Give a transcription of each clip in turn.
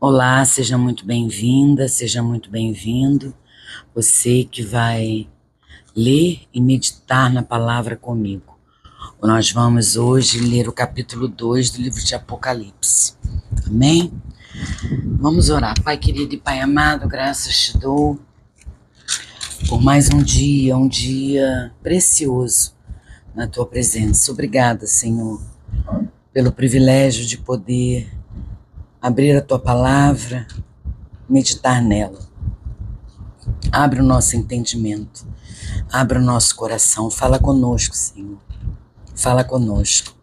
Olá, seja muito bem-vinda, seja muito bem-vindo. Você que vai ler e meditar na palavra comigo. Nós vamos hoje ler o capítulo 2 do livro de Apocalipse. Amém? Vamos orar. Pai querido e Pai amado, graças te dou por mais um dia precioso na tua presença. Obrigada, Senhor, pelo privilégio de poder abrir a tua palavra, meditar nela. Abre o nosso entendimento, abre o nosso coração, fala conosco, Senhor, fala conosco.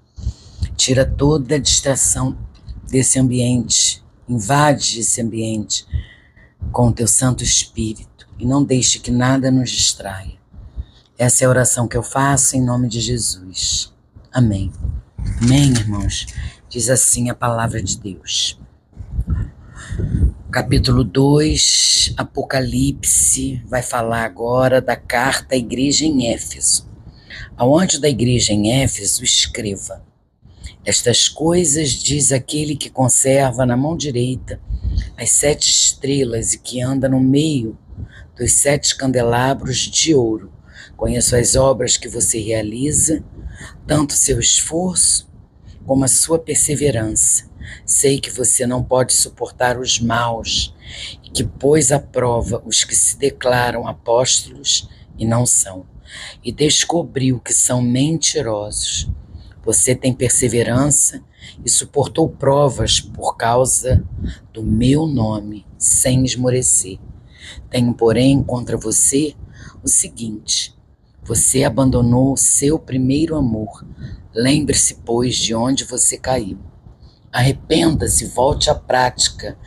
Tira toda a distração desse ambiente, invade esse ambiente com o teu Santo Espírito e não deixe que nada nos distraia. Essa é a oração que eu faço em nome de Jesus. Amém. Amém, irmãos? Diz assim a palavra de Deus. Capítulo 2, Apocalipse, vai falar agora da carta à igreja em Éfeso. Ao anjo da igreja em Éfeso, escreva: estas coisas diz aquele que conserva na mão direita as 7 estrelas e que anda no meio dos 7 candelabros de ouro. Conheço as obras que você realiza, tanto seu esforço como a sua perseverança. Sei que você não pode suportar os maus e que pôs à prova os que se declaram apóstolos e não são, e descobriu que são mentirosos. Você tem perseverança e suportou provas por causa do meu nome, sem esmorecer. Tenho, porém, contra você o seguinte: você abandonou o seu primeiro amor. Lembre-se, pois, de onde você caiu. Arrependa-se, volte à prática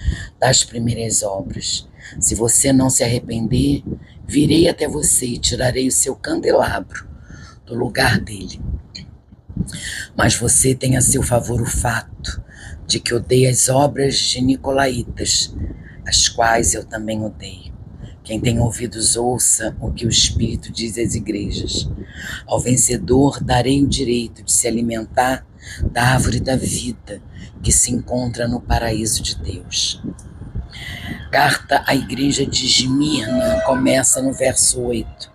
das primeiras obras. Se você não se arrepender, virei até você e tirarei o seu candelabro do lugar dele. Mas você tem a seu favor o fato de que odeia as obras de nicolaítas, as quais eu também odeio. Quem tem ouvidos, ouça o que o Espírito diz às igrejas. Ao vencedor darei o direito de se alimentar da árvore da vida que se encontra no paraíso de Deus. Carta à igreja de Esmirna, começa no verso 8.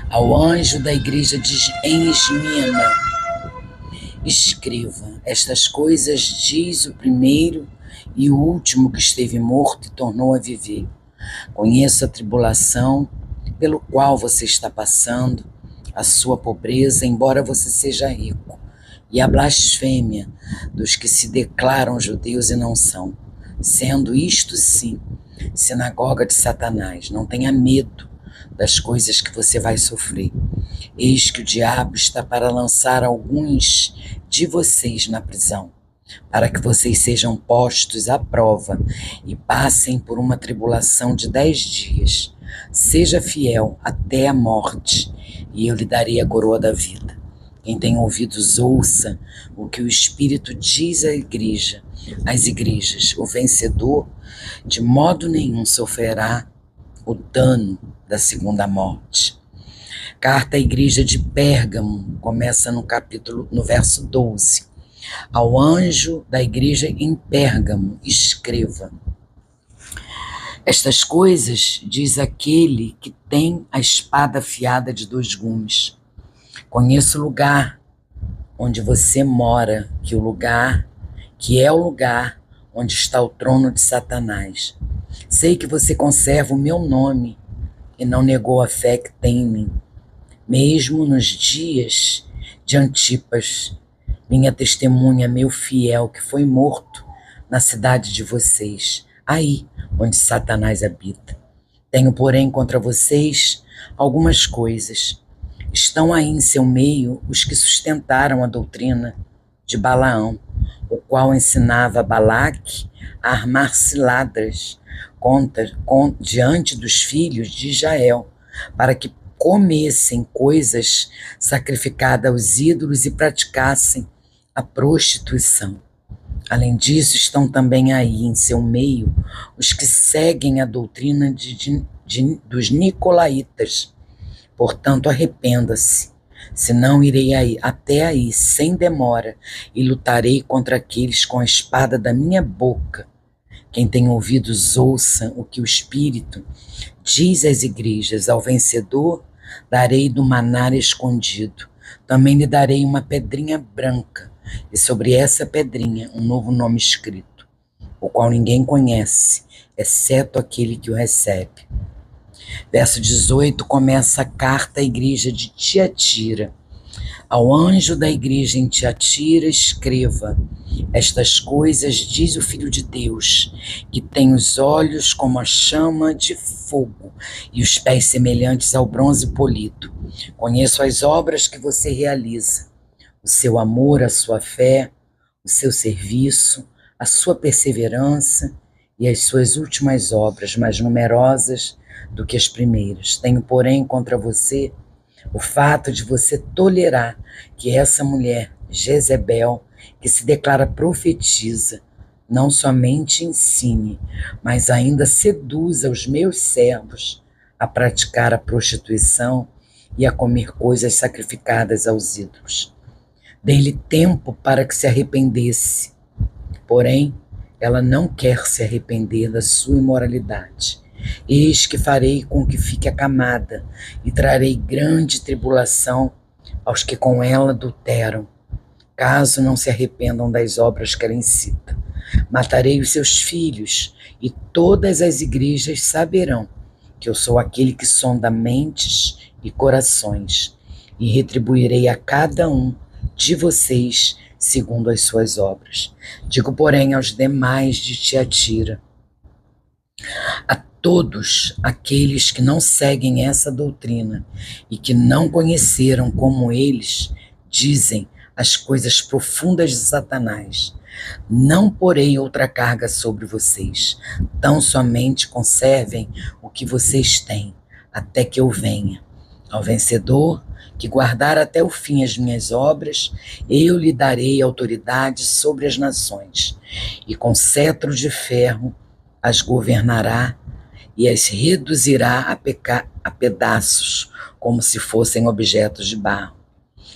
Ao anjo da igreja em Esmirna, escreva: estas coisas diz o primeiro e o último que esteve morto e tornou a viver. Conheço a tribulação pelo qual você está passando, a sua pobreza, embora você seja rico, e a blasfêmia dos que se declaram judeus e não são, sendo isto sim sinagoga de Satanás. Não tenha medo das coisas que você vai sofrer. Eis que o diabo está para lançar alguns de vocês na prisão, para que vocês sejam postos à prova e passem por uma tribulação de 10 dias. Seja fiel até a morte, e eu lhe darei a coroa da vida. Quem tem ouvidos, ouça o que o Espírito diz às igrejas. O vencedor, de modo nenhum, sofrerá o dano da segunda morte. Carta à igreja de Pérgamo, começa no verso 12. Ao anjo da igreja em Pérgamo, escreva: estas coisas diz aquele que tem a espada afiada de 2 gumes. Conheço o lugar onde você mora, que é o lugar onde está o trono de Satanás. Sei que você conserva o meu nome e não negou a fé que tem em mim, mesmo nos dias de Antipas, minha testemunha, meu fiel, que foi morto na cidade de vocês, aí onde Satanás habita. Tenho, porém, contra vocês algumas coisas. Estão aí em seu meio os que sustentaram a doutrina de Balaão, o qual ensinava Balaque a armar ciladas diante dos filhos de Israel, para que comessem coisas sacrificadas aos ídolos e praticassem a prostituição. Além disso, estão também aí em seu meio os que seguem a doutrina dos nicolaítas. Portanto, arrependa-se, senão irei até aí sem demora e lutarei contra aqueles com a espada da minha boca. Quem tem ouvidos, ouça o que o Espírito diz às igrejas. Ao vencedor darei do maná escondido. Também lhe darei uma pedrinha branca, e sobre essa pedrinha um novo nome escrito, o qual ninguém conhece, exceto aquele que o recebe. Verso 18 começa a carta à igreja de Tiatira. Ao anjo da igreja em Tiatira escreva: estas coisas diz o Filho de Deus, que tem os olhos como a chama de fogo e os pés semelhantes ao bronze polido. Conheço as obras que você realiza, o seu amor, a sua fé, o seu serviço, a sua perseverança e as suas últimas obras, mais numerosas do que as primeiras. Tenho, porém, contra você o fato de você tolerar que essa mulher, Jezebel, que se declara profetiza, não somente ensine, mas ainda seduza os meus servos a praticar a prostituição e a comer coisas sacrificadas aos ídolos. Dei-lhe tempo para que se arrependesse, porém, ela não quer se arrepender da sua imoralidade. Eis que farei com que fique acamada e trarei grande tribulação aos que com ela adulteram, caso não se arrependam das obras que ela incita. Matarei os seus filhos e todas as igrejas saberão que eu sou aquele que sonda mentes e corações, e retribuirei a cada um de vocês segundo as suas obras. Digo, porém, aos demais de Tiatira, a todos aqueles que não seguem essa doutrina e que não conheceram como eles dizem as coisas profundas de Satanás, não porei outra carga sobre vocês, tão somente conservem o que vocês têm, até que eu venha. Ao vencedor, que guardar até o fim as minhas obras, eu lhe darei autoridade sobre as nações, e com cetro de ferro as governará e as reduzirá a pedaços, como se fossem objetos de barro.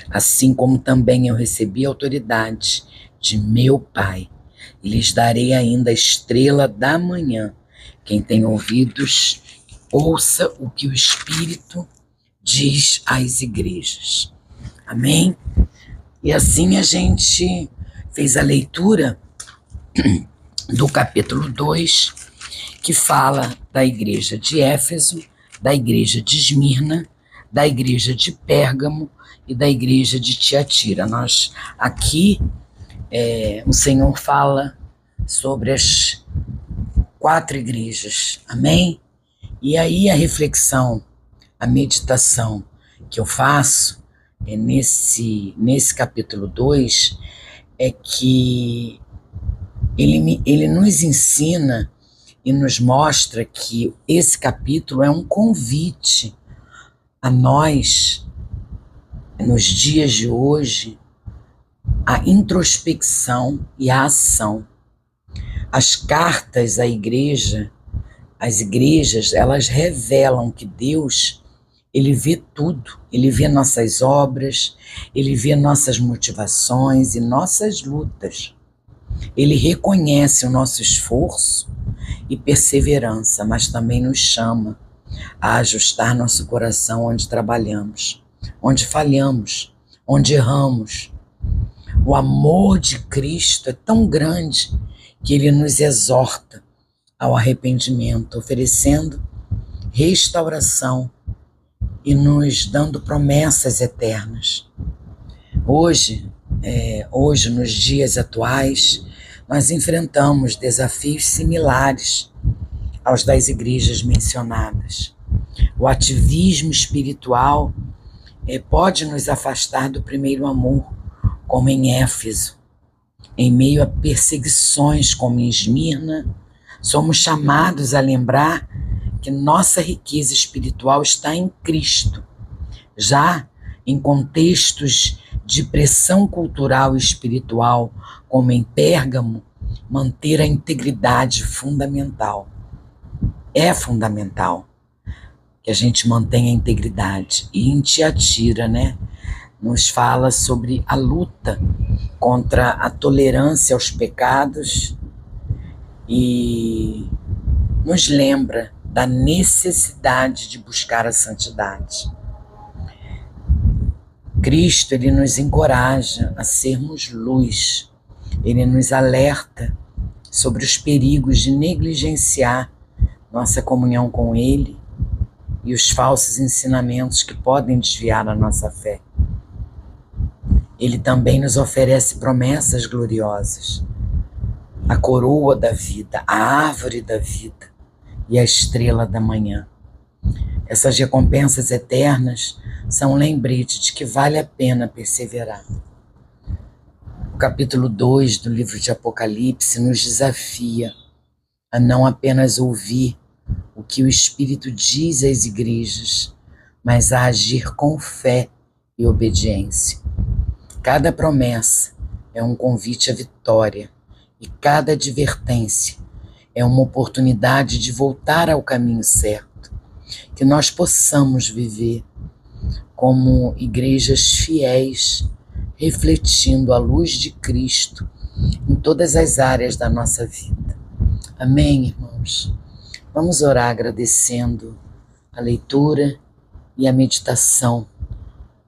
Assim como também eu recebi autoridade de meu Pai, e lhes darei ainda a estrela da manhã. Quem tem ouvidos, ouça o que o Espírito diz às igrejas. Amém? E assim a gente fez a leitura do capítulo 2, que fala da igreja de Éfeso, da igreja de Esmirna, da igreja de Pérgamo e da igreja de Tiatira. Nós aqui, o Senhor fala sobre as 4 igrejas. Amém? E aí a reflexão, a meditação que eu faço nesse capítulo 2 é que ele nos ensina e nos mostra que esse capítulo é um convite a nós, nos dias de hoje, a introspecção e a ação. As cartas à igreja, as igrejas, elas revelam que Deus, Ele vê tudo, Ele vê nossas obras, Ele vê nossas motivações e nossas lutas. Ele reconhece o nosso esforço e perseverança, mas também nos chama a ajustar nosso coração onde trabalhamos, onde falhamos, onde erramos. O amor de Cristo é tão grande que Ele nos exorta ao arrependimento, oferecendo restauração e nos dando promessas eternas. Hoje, nos dias atuais, nós enfrentamos desafios similares aos das igrejas mencionadas. O ativismo espiritual pode nos afastar do primeiro amor, como em Éfeso. Em meio a perseguições, como em Esmirna, somos chamados a lembrar que nossa riqueza espiritual está em Cristo. Já em contextos de pressão cultural e espiritual, como em Pérgamo, manter a integridade fundamental. É fundamental que a gente mantenha a integridade. E em Tiatira, nos fala sobre a luta contra a tolerância aos pecados e nos lembra da necessidade de buscar a santidade. Cristo, ele nos encoraja a sermos luz, ele nos alerta sobre os perigos de negligenciar nossa comunhão com ele e os falsos ensinamentos que podem desviar a nossa fé. Ele também nos oferece promessas gloriosas, a coroa da vida, a árvore da vida e a estrela da manhã. Essas recompensas eternas são um lembrete de que vale a pena perseverar. O capítulo 2 do livro de Apocalipse nos desafia a não apenas ouvir o que o Espírito diz às igrejas, mas a agir com fé e obediência. Cada promessa é um convite à vitória e cada advertência é uma oportunidade de voltar ao caminho certo, que nós possamos viver como igrejas fiéis, refletindo a luz de Cristo em todas as áreas da nossa vida. Amém, irmãos? Vamos orar agradecendo a leitura e a meditação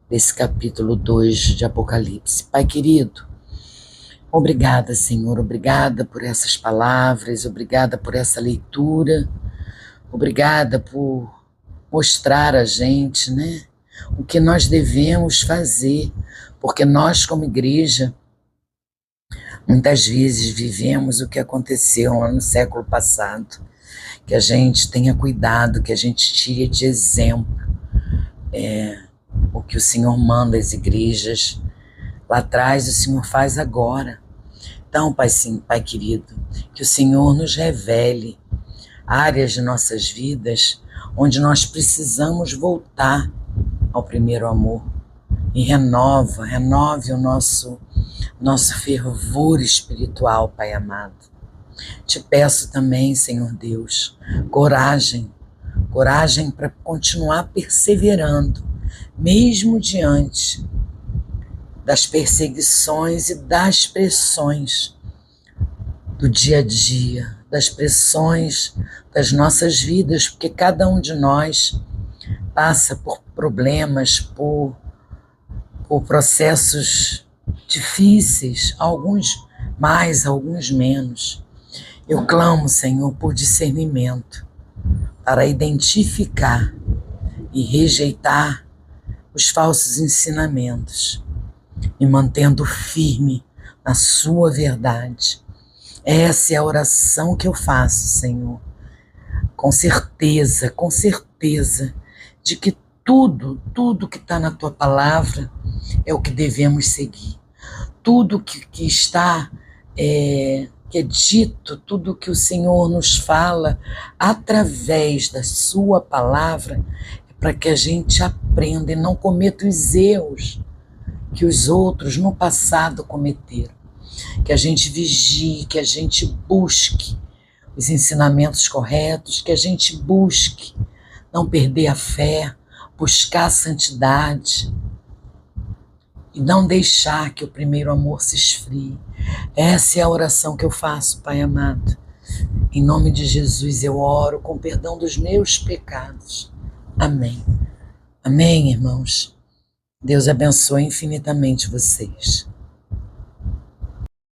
desse capítulo 2 de Apocalipse. Pai querido, obrigada, Senhor, obrigada por essas palavras, obrigada por essa leitura, obrigada por mostrar a gente, né, o que nós devemos fazer, porque nós, como igreja, muitas vezes vivemos o que aconteceu lá no século passado. Que a gente tenha cuidado, que a gente tire de exemplo o que o Senhor manda às igrejas lá atrás, o Senhor faz agora. Então, Pai querido, que o Senhor nos revele áreas de nossas vidas onde nós precisamos voltar ao primeiro amor e renove o nosso fervor espiritual, Pai amado. Te peço também, Senhor Deus, coragem para continuar perseverando, mesmo diante das perseguições e das pressões do dia a dia, das pressões das nossas vidas, porque cada um de nós passa por problemas, por processos difíceis, alguns mais, alguns menos. Eu clamo, Senhor, por discernimento, para identificar e rejeitar os falsos ensinamentos, me mantendo firme na sua verdade. Essa é a oração que eu faço, Senhor, com certeza, de que tudo que está na tua palavra é o que devemos seguir. Tudo que está que é dito, tudo que o Senhor nos fala através da sua palavra, é para que a gente aprenda e não cometa os erros que os outros no passado cometeram. Que a gente vigie, que a gente busque os ensinamentos corretos, que a gente busque não perder a fé, buscar a santidade e não deixar que o primeiro amor se esfrie. Essa é a oração que eu faço, Pai amado. Em nome de Jesus eu oro com perdão dos meus pecados. Amém. Amém, irmãos. Deus abençoe infinitamente vocês.